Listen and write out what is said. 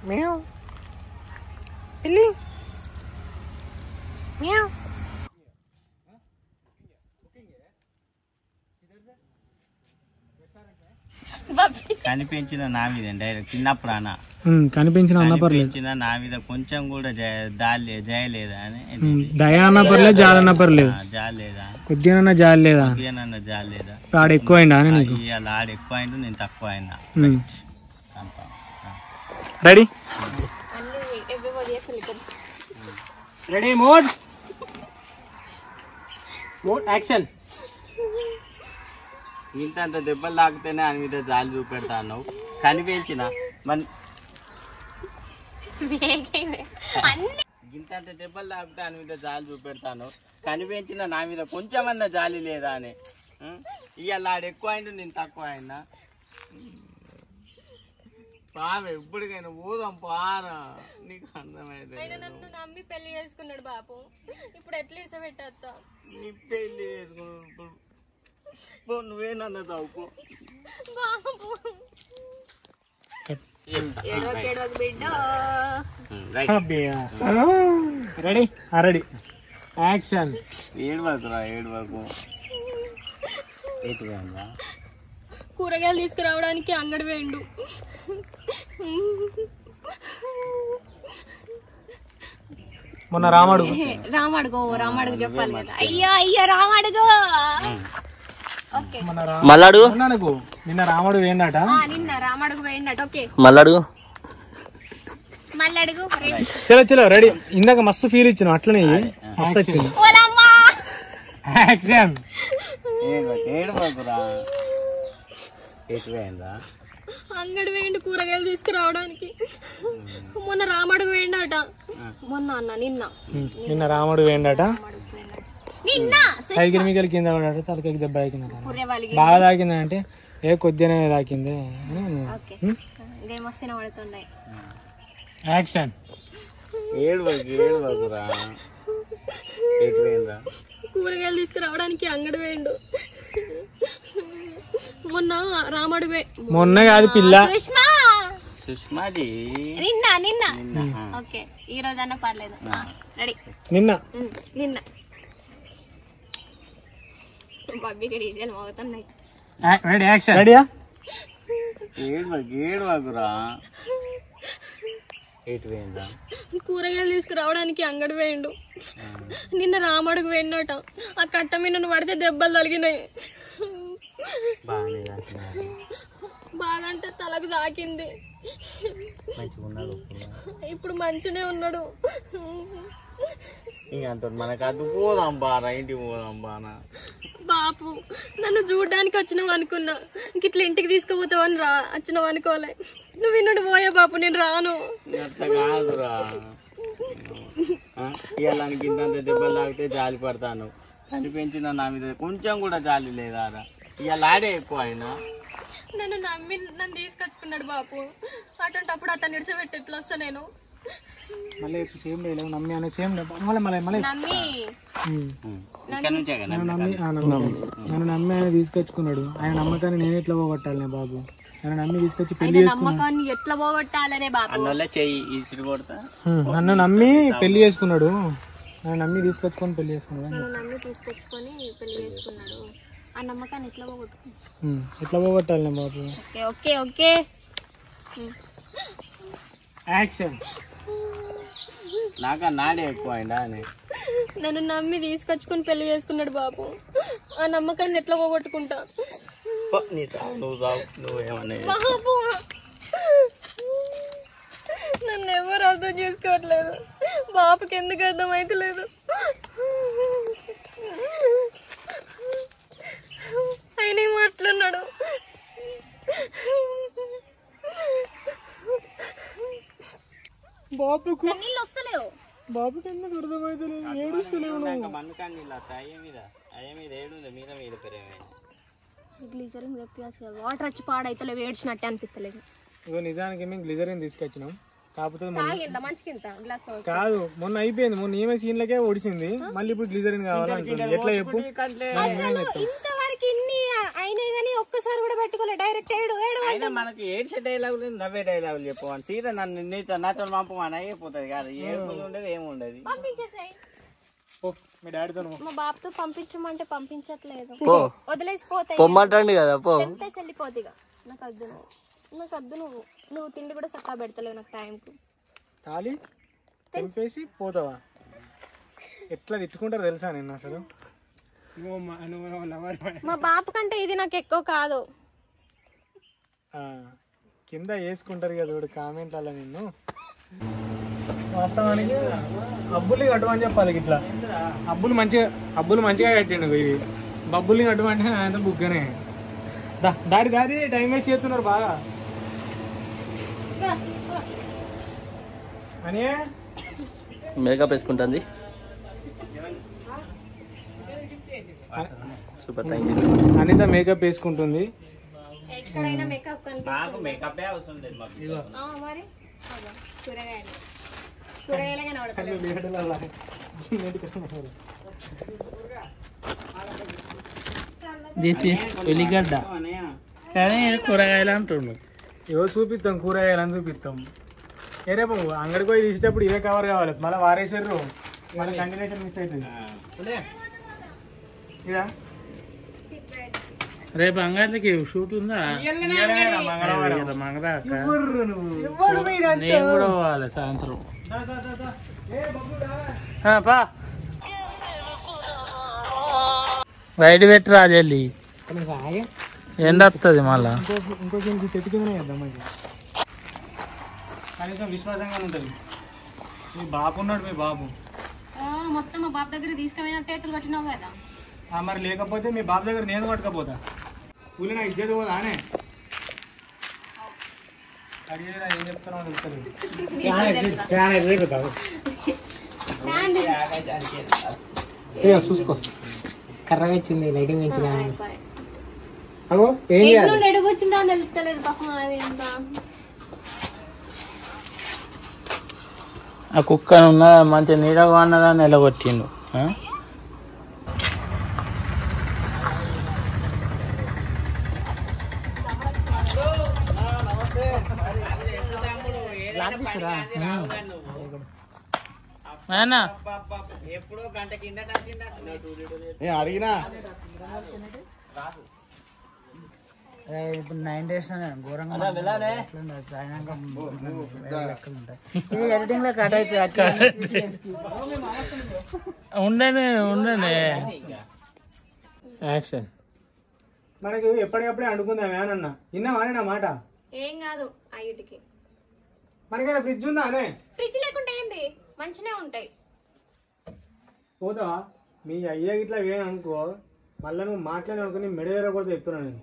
Meow. Billy. Meow. కనిపించిన నా మీద డైరెక్ట్ చిన్నప్పుడు అన్న కనిపించిన నా మీద కొంచెం కూడా జయలేదా అని దయ అన్న పర్లేదు జాలి అన్న పర్లేదు జాలేదా కొద్దిగా జాలి లేదా జాలేదా ఆడ ఎక్కువ అయిందా ఇవాళ ఆడ ఎక్కువ అయిండు నేను తక్కువ అయినా రెడీ రెడీ మోడ్ యాక్షన్ ఇంత దెబ్బలు తాకితేనే ఆయన మీద జాలి చూపెడతా అన్నావు కనిపించిన ఇంత దెబ్బలు తాకితే ఆయన మీద జాలి చూపెడతాను కనిపించిన నా మీద కొంచెమన్నా జాలి లేదా అని ఇవాళ ఆడ ఎక్కువ అయిండు నేను తక్కువ అయినా బాబు ఎప్పటికైనా పోదాం పారా నీకు అర్థమైతే నన్ను నమ్మి పెళ్లి చేసుకున్నాడు బాపు ఇప్పుడు ఎట్లా ఇసబెట్టా నీ పెళ్లి చేసుకున్నాడు నువ్వేనన్నా చదువుకో రెడీ రెడీ యాక్షన్ ఏడవకురా ఏడవకు ఎటుగా కూరగాయలు తీసుకురావడానికి అంగడి వేయండు మొన్న రామడుగు చెప్పాలి కదా అయ్యో రామడుగు మళ్ళాడు నిన్న రాముడు వేయండట ఓకే మళ్ళాడు చలో చలో రెడీ ఇందాక మస్తు ఫీల్ ఇచ్చిన అట్లనే మస్తు వచ్చింది యాక్షన్ అంగడి వేయండి కూరగాయలు తీసుకురావడానికి మొన్న రామడుగు వేయండట నిన్న రాముడు వేయండట సైకిల్ మిగిలి కింద పడ్డాడు తలకి దెబ్బ తాకింది బాగా తాకింది అంటే ఏ కొద్దిగానే తాకింది యాక్షన్ కూరగాయలు తీసుకురావడానికి అంగడి వేయండు మొన్న రామడు మొన్న కాదు పిల్ల సుష్మాది నిన్న ఓకే ఈ రోజన్నా పర్లేదు రెడీ నిన్న బాబీకి డీజల్ మోగుతున్నాయి రెడీ యాక్షన్ రెడీయా కూరగాయలు తీసుకురావడానికి అంగడి వేయండు నిన్న రామడుగు వేయండట ఆ కట్ట మీద పడితే దెబ్బలు తగిలినాయి బాగా అంటే తలకు తాకింది ఇప్పుడు మంచినే ఉన్నాడు మనకు అది పోదాం బారా ఇంటికి పోదాం బానా బాపు నన్ను చూడడానికి వచ్చినావు అనుకున్నా ఇట్లా ఇంటికి తీసుకుపోతావని వచ్చినావు అనుకోలే నువ్వు విన్నాడు పోయా బాపు నేను రాను అట్లా కాదురా ఇవాళ ఇంత దెబ్బలు తాగితే జాలి పడతాను కనిపించిన నా మీద కొంచెం కూడా జాలి లేదా ఇవాళ ఆడే ఎక్కువ అయినా నన్ను నమ్మి నన్ను తీసుకొచ్చుకున్నాడు బాపు అటువంటిప్పుడు అతను నిడిచిపెట్టి ఎట్లా వస్తా నేను మళ్ళీ సేమ్ నమ్మి అనే సేమ్ నన్ను నమ్మి ఆయన తీసుకొచ్చుకున్నాడు ఆయన నమ్మకాన్ని నేను ఎట్లా పోగొట్టాలనే బాబు నన్ను నమ్మి తీసుకొచ్చి పెళ్లి నమ్మకాన్ని ఎట్లా పోగొట్టాలనే బాబు నన్ను నమ్మి పెళ్లి చేసుకున్నాడు నన్ను నమ్మి తీసుకొచ్చుకొని పెళ్లి చేసుకున్నాడు ఆ నమ్మకాన్ని ఎట్లా పోగొట్టాలనే బాబు ఓకే ఓకే యాక్షన్ నాకా నాడే ఎక్కువ అయిందా నన్ను నమ్మి తీసుకొచ్చుకొని పెళ్లి చేసుకున్నాడు బాబు ఆ నమ్మకాన్ని ఎట్లా పోగొట్టుకుంటా బాబు నన్ను ఎవరు అర్థం చేసుకోవట్లేదు బాబుకి ఎందుకు అర్థం అయితలేదు ఆయన మాట్లాడినాడు బాబుకు నీళ్ళు వస్తలేవు బాబుకి ఎందుకు అర్థమైతలేదు ఏడుస్తలేవు గ్లిజరిన్ తెప్పించాలి వాటర్ వచ్చి పాడైతలేవు ఏడ్చినట్టే అనిపిస్తలేదు ఇగో నిజానికి మేము గ్లిజరిన్ తీసుకొచ్చినాం కాకపోతే కాదు మొన్న అయిపోయింది మొన్న ఈమె సీన్లకే ఒడిసింది మళ్ళీ ఇప్పుడు గ్లిజరిన్ కావాలంటుంది ఎట్లా చెప్పు ఇంతవరకు ఇన్ని అయినాయి కానీ ఒక్కసారి అని కూడా పెట్టుకోలే డైరెక్ట్ ఏడు ఏడు అయినా మనకి ఏడ్చే డైలాగులు నవ్వే డైలాగులు చెప్పమని సీదా నన్ను నాతో పంపమని అయిపోతుంది కాదు ఏముంది ఉండదు ఏముండదు పంపించేసాయి మీ డాడీతో మా బాబుతో పంపించమంటే పంపించట్లేదు పో వదిలేసిపోతాయి పొమ్మంటండి కదా పో తెంపేసి వెళ్ళిపోతిగా నాకు వద్దు నువ్వు తిండి కూడా చక్కగా పెడతలేవు నాకు టైంకు ఖాళీ తెంపేసి పోతావా ఎట్లా తిట్టుకుంటారో తెలుసా నిన్న అసలు మా బాబు కంటే ఇది నాకు ఎక్కువ కాదు కింద వేసుకుంటారు కదా చూడు కామెంట్లలో నిన్ను వాస్తవానికి అబ్బుల్ని కట్టమని చెప్పాలి ఇట్లా అబ్బులు మంచిగా కట్టిండు ఇవి బబ్బుల్ని కట్టమంటే ఆయన బుగ్గనే దారి టైం వేస్ట్ చేస్తున్నారు బాగా అని మేకప్ వేసుకుంటుంది super thank you Anitha makeup వేసుకుంటుంది ఎక్కడైనా మేకప్ నాకు మేకప్ అవసరం లేదు మాకు మరి కూరగాయలే కనబడతలేదు ఉల్లిగడ్డ కానీ కూరగాయలు అంటుండు ఏవో చూపిస్తాం కూరగాయలని చూపిస్తాం ఏ రేపు అంగడికి పోయి తీసేటప్పుడు ఇదే కవర్ కావాలి మళ్ళీ వారేసారు మళ్ళీ కంటిన్యూషన్ మిస్ అవుతుంది ఇదా రేపు అంగట్లకి షూట్ ఉందా నేను కూడా పోవాలి సాయంత్రం పా బయట పెట్టి రాజల్లి ఎండ వస్తుంది మళ్ళా ఇంకొక చెట్టు కిందనే చేద్దాం మంచి కనీసం విశ్వాసంగా ఉంటుంది మీ బాబు ఉన్నాడు మీ బాబు మొత్తం మా బాబు దగ్గర తీసుకుపోయినట్టు ఎత్తులు పట్టినావు కదా మరి లేకపోతే మీ బాబు దగ్గర నేను పట్టుకపోతా పూలి నా ఇజ్జత పోదా అనే అడిగేదా ఏం చెప్తానో తెలుస్తుంది చూసుకో కర్రగా ఇచ్చింది లైటింగ్ పెంచిన అగో ఎడుగొచ్చిందా తెలుస్తలేదు పాపం అది ఎంత ఆ కుక్క ఉన్న మంచి నీడగా ఉన్నదాన్ని నిలగొట్టిండు ఎప్పుడో గంట కింద అడిగినా ఇప్పుడు 9 days ఘోరంగా ఎడిటింగ్ లో కట్ అయితే ఉండనే యాక్షన్ మనకి ఎప్పటికప్పుడే అనుకుందాం ఏమన్నా విన్నావా నా మాట ఏం కాదు అయ్యుటికి మనకైనా ఫ్రిడ్జ్ ఉందా అనే ఫ్రిడ్జ్ లేకుంటే ఏంది మంచినే ఉంటాయి పోతావా మీ అయ్యా ఇట్లా వేయను అనుకో మళ్ళీ నువ్వు మాట్లాడి అనుకుని మెడ దగ్గర కూడా చెప్తున్నాను నేను